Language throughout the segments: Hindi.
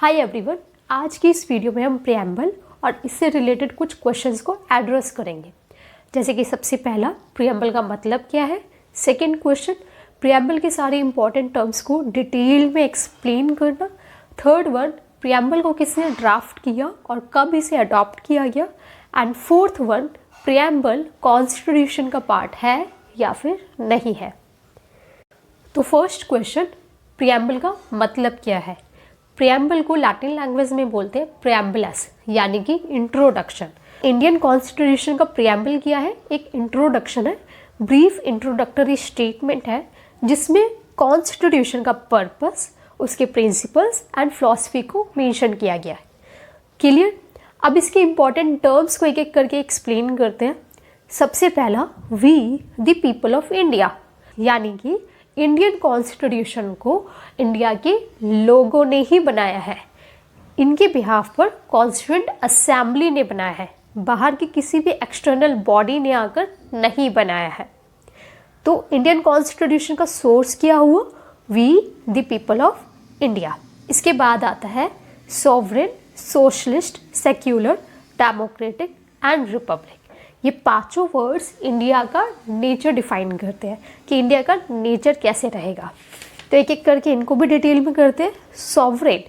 हाय एवरीवन, आज की इस वीडियो में हम प्रियम्बल और इससे रिलेटेड कुछ क्वेश्चंस को एड्रेस करेंगे। जैसे कि सबसे पहला, प्रियम्बल का मतलब क्या है। सेकंड क्वेश्चन, प्रियम्बल के सारे इंपॉर्टेंट टर्म्स को डिटेल में एक्सप्लेन करना। थर्ड वन, प्रियम्बल को किसने ड्राफ्ट किया और कब इसे अडॉप्ट किया गया। And fourth one, preamble constitution का पार्ट है या फिर नहीं है। तो फर्स्ट क्वेश्चन, प्रियम्बल का मतलब क्या है। प्रियम्बल को लैटिन लैंग्वेज में बोलते हैं प्रियम्बलस, यानी कि इंट्रोडक्शन। इंडियन कॉन्स्टिट्यूशन का प्रियम्बल क्या है, एक इंट्रोडक्शन है, ब्रीफ इंट्रोडक्टरी स्टेटमेंट है जिसमें कॉन्स्टिट्यूशन का पर्पस, उसके प्रिंसिपल्स एंड फिलॉसफी को मेंशन किया गया है। क्लियर। अब इसके इंपॉर्टेंट टर्म्स को एक एक करके एक्सप्लेन करते हैं। सबसे पहला, we the people of India, यानी कि इंडियन कॉन्स्टिट्यूशन को इंडिया के लोगों ने ही बनाया है। इनके बिहाफ पर कॉन्स्टिट्यूएंट असेंबली ने बनाया है, बाहर की किसी भी एक्सटर्नल बॉडी ने आकर नहीं बनाया है। तो इंडियन कॉन्स्टिट्यूशन का सोर्स क्या हुआ, we the people of India. इसके बाद आता है sovereign, socialist, secular, democratic and republic. ये पांचों वर्ड्स इंडिया का नेचर डिफाइन करते हैं कि इंडिया का नेचर कैसे रहेगा। तो एक एक करके इनको भी डिटेल में करते हैं। सॉवरेन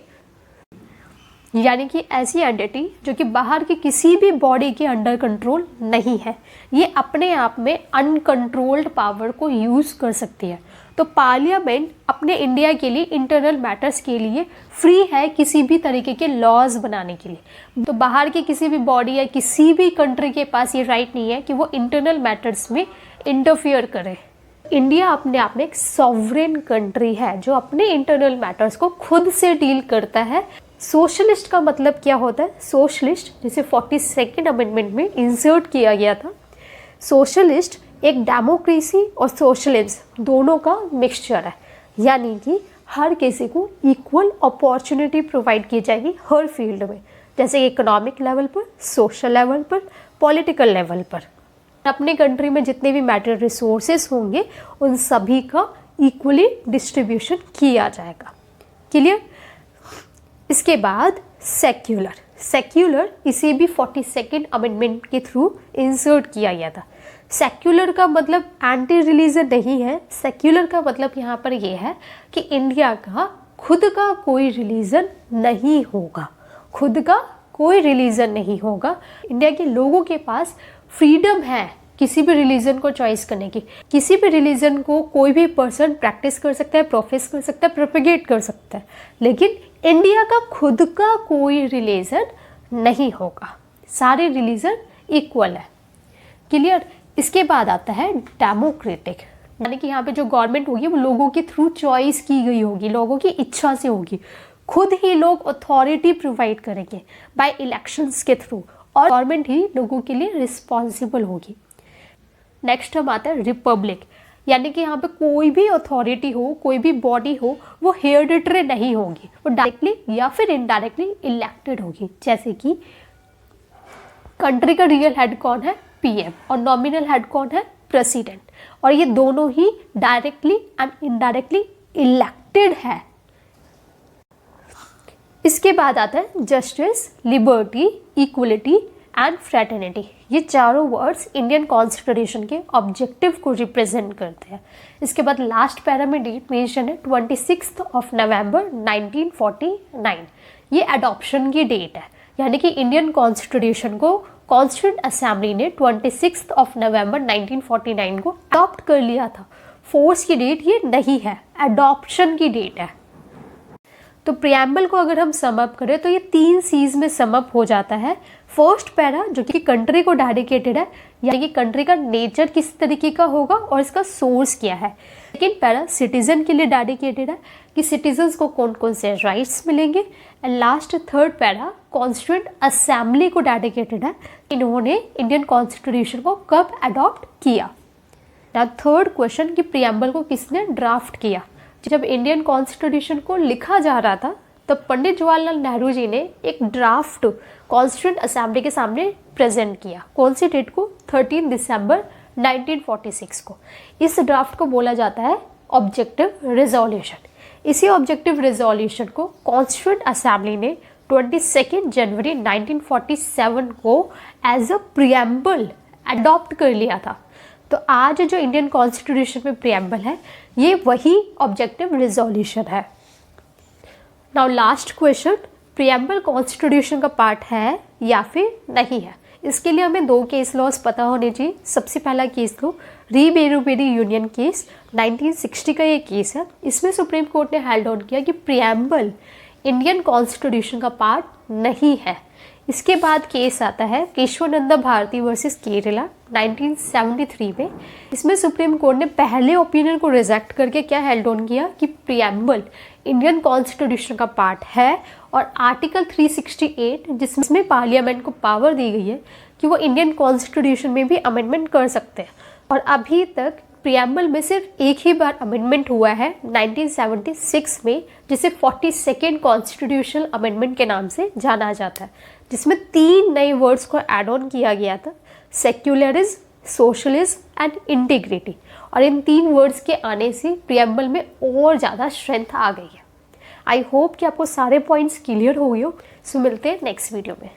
यानी कि ऐसी एंटिटी जो कि बाहर की किसी भी बॉडी के अंडर कंट्रोल नहीं है, ये अपने आप में अनकंट्रोल्ड पावर को यूज़ कर सकती है। तो पार्लियामेंट अपने इंडिया के लिए इंटरनल मैटर्स के लिए फ्री है किसी भी तरीके के लॉज बनाने के लिए। तो बाहर की किसी भी बॉडी या किसी भी कंट्री के पास ये राइट नहीं है कि वो इंटरनल मैटर्स में इंटरफियर करे। इंडिया अपने आप में एक सॉवरेन कंट्री है जो अपने इंटरनल मैटर्स को खुद से डील करता है। सोशलिस्ट का मतलब क्या होता है, सोशलिस्ट जिसे 42nd अमेंडमेंट में इंसर्ट किया गया था। सोशलिस्ट एक डेमोक्रेसी और सोशलिज्म दोनों का मिक्सचर है, यानी कि हर किसी को इक्वल अपॉर्चुनिटी प्रोवाइड की जाएगी हर फील्ड में, जैसे इकोनॉमिक लेवल पर, सोशल लेवल पर, पॉलिटिकल लेवल पर। अपने कंट्री में जितने भी मैटर रिसोर्सेज होंगे उन सभी का इक्वली डिस्ट्रीब्यूशन किया जाएगा। क्लियर। इसके बाद सेक्युलर। सेक्युलर इसे भी 42nd अमेंडमेंट के थ्रू इंसर्ट किया गया था। सेक्युलर का मतलब एंटी रिलीजन नहीं है। सेक्युलर का मतलब यहाँ पर यह है कि इंडिया का खुद का कोई रिलीजन नहीं होगा, खुद का कोई रिलीजन नहीं होगा। इंडिया के लोगों के पास फ्रीडम है किसी भी रिलीजन को चॉइस करने की। किसी भी रिलीजन को कोई भी पर्सन प्रैक्टिस कर सकता है, प्रोफेस कर सकता है, प्रोपेगेट कर सकता है, लेकिन इंडिया का खुद का कोई रिलीजन नहीं होगा। सारे रिलीजन इक्वल है। क्लियर। इसके बाद आता है डेमोक्रेटिक, यानी कि यहाँ पे जो गवर्नमेंट होगी वो लोगों के थ्रू चॉइस की गई होगी, लोगों की इच्छा से होगी। खुद ही लोग अथॉरिटी प्रोवाइड करेंगे बाय इलेक्शंस के थ्रू, और गवर्नमेंट ही लोगों के लिए रिस्पॉन्सिबल होगी। नेक्स्ट हम आता है रिपब्लिक, यानी कि यहाँ पे कोई भी अथॉरिटी हो, कोई भी बॉडी हो, वो हेरिडिटरी नहीं होगी, वो डायरेक्टली या फिर इनडायरेक्टली इलेक्टेड होगी। जैसे कि कंट्री का रियल हेड कौन है, पीएम, और नॉमिनल हेड कौन है, प्रेसिडेंट, और ये दोनों ही डायरेक्टली एंड इनडायरेक्टली इलेक्टेड है। इसके बाद आता है justice, liberty, equality and fraternity. ये चारों वर्ड्स इंडियन कॉन्स्टिट्यूशन के ऑब्जेक्टिव को रिप्रेजेंट करते हैं। इसके बाद लास्ट पैरा में डेट मेंशन है 26 नवंबर 1949। ये अडॉप्शन की डेट है, यानी कि इंडियन कॉन्स्टिट्यूशन को कॉन्स्टिट्यूएंट असेंबली ने 26 नवंबर 1949 को अडॉप्ट कर लिया था। फोर्स की डेट ये नहीं है, अडॉप्शन की डेट है। तो प्रियम्बल को अगर हम समअप करें तो ये 3 सीज में समअप हो जाता है। फर्स्ट पैरा जो कि कंट्री को डेडिकेटेड है, यानी कि कंट्री का नेचर किस तरीके का होगा और इसका सोर्स क्या है। सेकेंड पैरा सिटीजन के लिए डेडिकेटेड है कि सिटीजन्स को कौन कौन से राइट्स मिलेंगे। And last third para constituent assembly को डेडिकेटेड है, इन्होंने इंडियन कॉन्स्टिट्यूशन को कब अडॉप्ट किया। थर्ड क्वेश्चन कि प्रियम्बल को किसने ड्राफ्ट किया। जब इंडियन कॉन्स्टिट्यूशन को लिखा जा रहा था तब पंडित जवाहरलाल नेहरू जी ने एक ड्राफ्ट कॉन्स्टिट्यूएंट असेंबली के सामने प्रेजेंट किया। कौन सी डेट को, 13 दिसंबर 1946 को। इस ड्राफ्ट को बोला जाता है ऑब्जेक्टिव रिजोल्यूशन। इसी ऑब्जेक्टिव रेजोल्यूशन को कॉन्स्टिट्यूएंट असेंबली ने 22 जनवरी 1947 को एज अ प्रियम्बल अडॉप्ट कर लिया था। तो आज जो इंडियन कॉन्स्टिट्यूशन में प्रियम्बल है ये वही ऑब्जेक्टिव रेजोल्यूशन है। Now last question, preamble constitution का पार्ट है या फिर नहीं है। इसके लिए हमें 2 केस लॉज पता होने चाहिए। सबसे पहला केस लो, री बेरूबेरी यूनियन केस 1960 का ये केस है। इसमें सुप्रीम कोर्ट ने हेल्ड ऑन किया कि प्रियम्बल इंडियन कॉन्स्टिट्यूशन का पार्ट नहीं है। इसके बाद केस आता है केशवानंदा भारती वर्सेस केरला 1973 में। इसमें सुप्रीम कोर्ट ने पहले ओपिनियन को रिजेक्ट करके क्या हेल्ड ऑन किया कि प्रियम्बल इंडियन कॉन्स्टिट्यूशन का पार्ट है और आर्टिकल 368 जिसमें पार्लियामेंट को पावर दी गई है कि वो इंडियन कॉन्स्टिट्यूशन में भी अमेंडमेंट कर सकते हैं। और अभी तक प्रियम्बल में सिर्फ एक ही बार अमेंडमेंट हुआ है 1976 में, जिसे 42nd कॉन्स्टिट्यूशनल अमेंडमेंट के नाम से जाना जाता है, जिसमें 3 नए वर्ड्स को ऐड ऑन किया गया था, सेक्युलरिज्म, सोशलिज्म एंड इंटीग्रिटी। और इन 3 वर्ड्स के आने से प्रियम्बल में और ज़्यादा स्ट्रेंथ आ गई है। आई होप कि आपको सारे पॉइंट्स क्लियर हो गए हो। सो मिलते हैं नेक्स्ट वीडियो में।